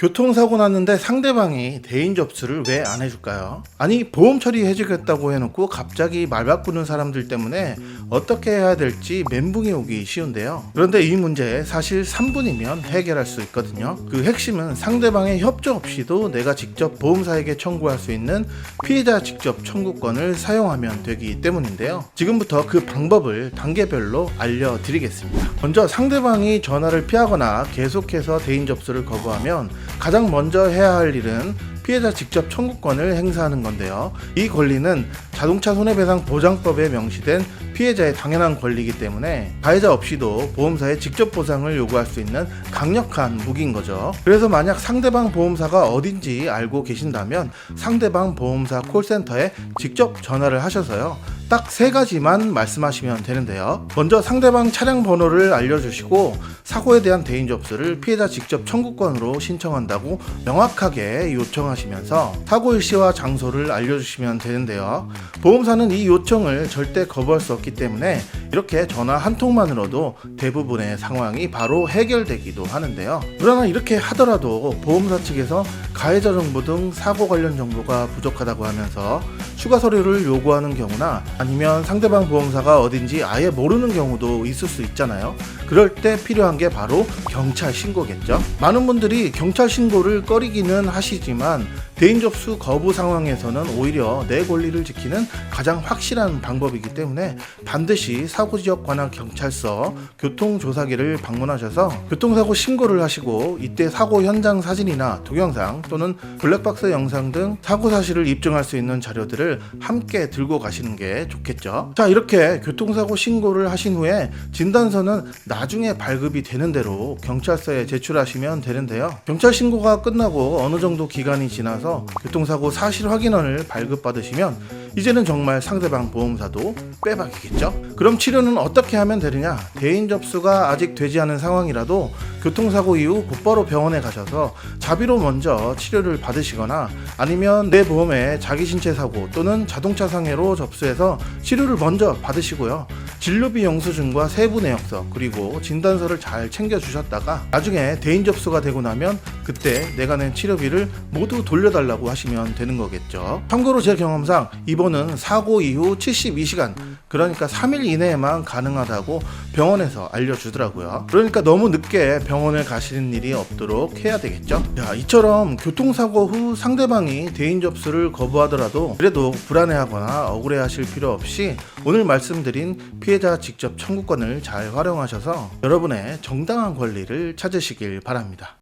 교통사고 났는데 상대방이 대인 접수를 왜 안 해줄까요? 아니 보험 처리해주겠다고 해놓고 갑자기 말 바꾸는 사람들 때문에 어떻게 해야 될지 멘붕이 오기 쉬운데요. 그런데 이 문제 사실 3분이면 해결할 수 있거든요. 그 핵심은 상대방의 협조 없이도 내가 직접 보험사에게 청구할 수 있는 피해자 직접 청구권을 사용하면 되기 때문인데요. 지금부터 그 방법을 단계별로 알려드리겠습니다. 먼저 상대방이 전화를 피하거나 계속해서 대인 접수를 거부하면 가장 먼저 해야 할 일은 피해자 직접 청구권을 행사하는 건데요. 이 권리는 자동차 손해배상 보장법에 명시된 피해자의 당연한 권리이기 때문에 가해자 없이도 보험사에 직접 보상을 요구할 수 있는 강력한 무기인 거죠. 그래서 만약 상대방 보험사가 어딘지 알고 계신다면 상대방 보험사 콜센터에 직접 전화를 하셔서요. 딱 3가지만 말씀하시면 되는데요. 먼저 상대방 차량 번호를 알려주시고 사고에 대한 대인 접수를 피해자 직접 청구권으로 신청한다고 명확하게 요청하시면서 사고 일시와 장소를 알려주시면 되는데요. 보험사는 이 요청을 절대 거부할 수 없기 때문에 이렇게 전화 한 통만으로도 대부분의 상황이 바로 해결되기도 하는데요. 그러나 이렇게 하더라도 보험사 측에서 가해자 정보 등 사고 관련 정보가 부족하다고 하면서 추가 서류를 요구하는 경우나 아니면 상대방 보험사가 어딘지 아예 모르는 경우도 있을 수 있잖아요. 그럴 때 필요한 게 바로 경찰 신고겠죠. 많은 분들이 경찰 신고를 꺼리기는 하시지만 대인 접수 거부 상황에서는 오히려 내 권리를 지키는 가장 확실한 방법이기 때문에 반드시 사고지역 관할 경찰서 교통조사기를 방문하셔서 교통사고 신고를 하시고 이때 사고 현장 사진이나 동영상 또는 블랙박스 영상 등 사고 사실을 입증할 수 있는 자료들을 함께 들고 가시는 게 좋겠죠. 자, 이렇게 교통사고 신고를 하신 후에 진단서는 나중에 발급이 되는 대로 경찰서에 제출하시면 되는데요. 경찰 신고가 끝나고 어느 정도 기간이 지나서 교통사고 사실 확인원을 발급받으시면 이제는 정말 상대방 보험사도 빼박이겠죠. 그럼 치료는 어떻게 하면 되느냐? 대인 접수가 아직 되지 않은 상황이라도 교통사고 이후 곧바로 병원에 가셔서 자비로 먼저 치료를 받으시거나 아니면 내 보험에 자기신체 사고 또는 자동차 상해로 접수해서 치료를 먼저 받으시고요. 진료비 영수증과 세부 내역서 그리고 진단서를 잘 챙겨주셨다가 나중에 대인 접수가 되고 나면 그때 내가 낸 치료비를 모두 돌려달라고 하시면 되는 거겠죠. 참고로 제 경험상 이번은 사고 이후 72시간 그러니까 3일 이내에만 가능하다고 병원에서 알려주더라고요. 그러니까 너무 늦게 병원을 가시는 일이 없도록 해야 되겠죠. 자, 이처럼 교통사고 후 상대방이 대인 접수를 거부하더라도 그래도 불안해하거나 억울해하실 필요 없이 오늘 말씀드린 피해자 직접 청구권을 잘 활용하셔서 여러분의 정당한 권리를 찾으시길 바랍니다.